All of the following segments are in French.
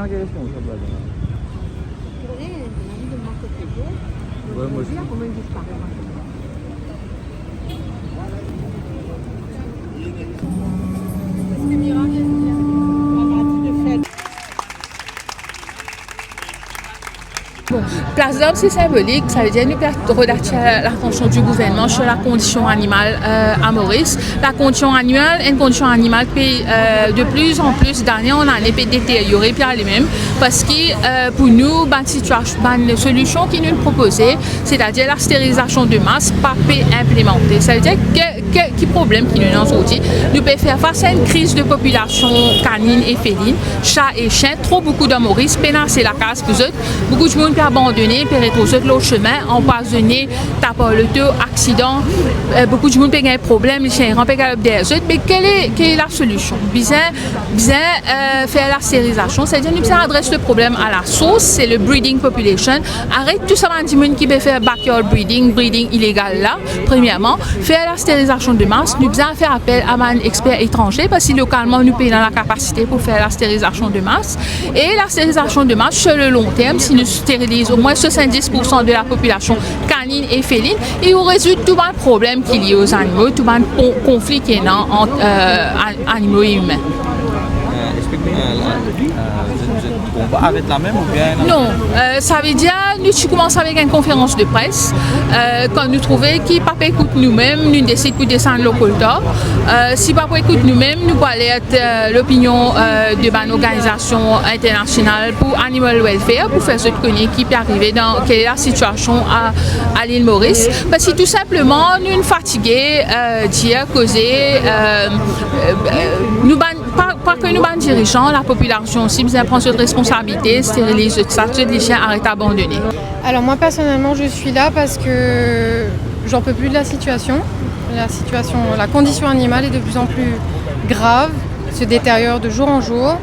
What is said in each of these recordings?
maintenant qui est responsable là-dedans? Ouais, moi aussi. Place d'Homme, c'est symbolique, ça veut dire nous redacter l'attention du gouvernement sur la condition animale à Maurice. La condition animale est une condition animale qui de plus en plus d'année en année peut détériorer puis aller même parce que pour nous, la solution qui nous proposée, c'est-à-dire la stérilisation de masse, pas implémentée. Ça veut dire quel problème qui nous est aujourd'hui. Nous pouvons faire face à une crise de population canine et féline, chat et chien, trop beaucoup de Maurice, pénasser la case pour eux. Beaucoup de monde peut abandonner, peut être aux autres l'autre chemin, empoisonné, taper le taux, accident. Beaucoup de monde peut avoir des problèmes, les chiens rampent des autres. Mais quelle est la solution? Bien faire la stérilisation, c'est-à-dire nous adresse le problème à la source, c'est le breeding population. Arrête tout ça, des gens qui peut faire backyard breeding illégal là, premièrement. Faire la stérilisation de masse, nous devons faire appel à un expert étranger parce que localement nous payons la capacité pour faire la stérilisation de masse. Et la stérilisation de masse sur le long terme, si nous stérilisons au moins 70% de la population canine et féline, et on résout tout le problème qui est lié aux animaux, tout le conflit qui est entre animaux et humains. On va avec la même ou bien? Non, ça veut dire nous commençons avec une conférence de presse quand nous trouvons qui papa écoute nous-mêmes, nous décidons pour descendre le colta. Si papa écoute nous-mêmes, nous allons être l'opinion de une organisation internationale pour animal welfare pour faire ce qui peut arriver dans quelle est la situation à l'île Maurice. Parce que tout simplement nous sommes fatigués dire causer nous pas que nous sommes dirigeants, la population aussi besoin prendre cette responsabilité, stériliser ça, tous les chiens arrêtent d'abandonner. Alors moi personnellement je suis là parce que j'en peux plus de la situation. La condition animale est de plus en plus grave, se détériore de jour en jour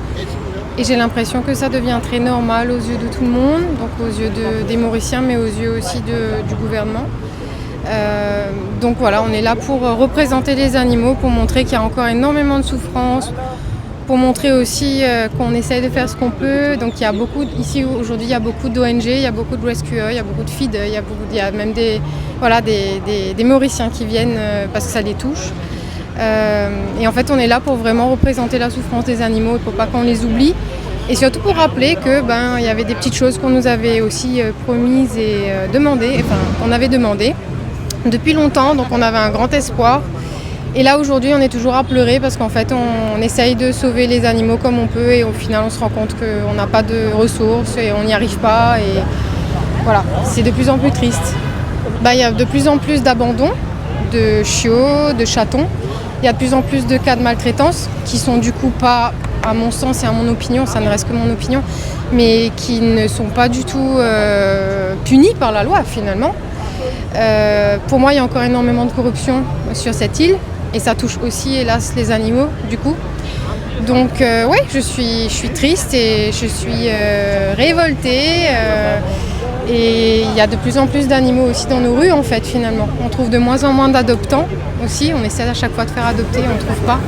et j'ai l'impression que ça devient très normal aux yeux de tout le monde, donc aux yeux des Mauriciens mais aux yeux aussi du gouvernement. Donc voilà, on est là pour représenter les animaux, pour montrer qu'il y a encore énormément de souffrance, pour montrer aussi qu'on essaye de faire ce qu'on peut. Donc il y a beaucoup, ici aujourd'hui il y a beaucoup d'ONG, il y a beaucoup de rescuers, il y a beaucoup de feed, il y a même des Mauriciens qui viennent parce que ça les touche. Et en fait on est là pour vraiment représenter la souffrance des animaux et pour pas qu'on les oublie. Et surtout pour rappeler que il y avait des petites choses qu'on nous avait aussi promises et qu'on avait demandé depuis longtemps, donc on avait un grand espoir. Et là aujourd'hui on est toujours à pleurer parce qu'en fait on essaye de sauver les animaux comme on peut et au final on se rend compte qu'on n'a pas de ressources et on n'y arrive pas et voilà, c'est de plus en plus triste. Il y a de plus en plus d'abandon de chiots, de chatons, il y a de plus en plus de cas de maltraitance qui sont du coup pas, à mon sens et à mon opinion, ça ne reste que mon opinion, mais qui ne sont pas du tout punis par la loi finalement. Pour moi il y a encore énormément de corruption sur cette île. Et ça touche aussi, hélas, les animaux, du coup. Donc, oui, je suis triste et je suis révoltée. Et il y a de plus en plus d'animaux aussi dans nos rues, en fait, finalement. On trouve de moins en moins d'adoptants aussi. On essaie à chaque fois de faire adopter, on ne trouve pas.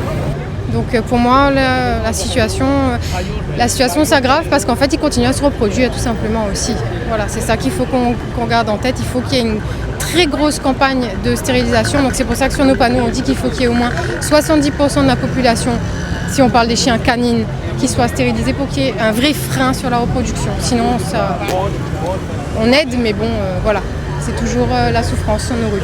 Donc, pour moi, la situation s'aggrave parce qu'en fait, ils continuent à se reproduire, tout simplement aussi. Voilà, c'est ça qu'il faut qu'on garde en tête. Il faut qu'il y ait une très grosse campagne de stérilisation, donc c'est pour ça que sur nos panneaux on dit qu'il faut qu'il y ait au moins 70% de la population, si on parle des chiens canines, qui soient stérilisés pour qu'il y ait un vrai frein sur la reproduction. Sinon on aide, mais bon voilà, c'est toujours la souffrance sur nos rues.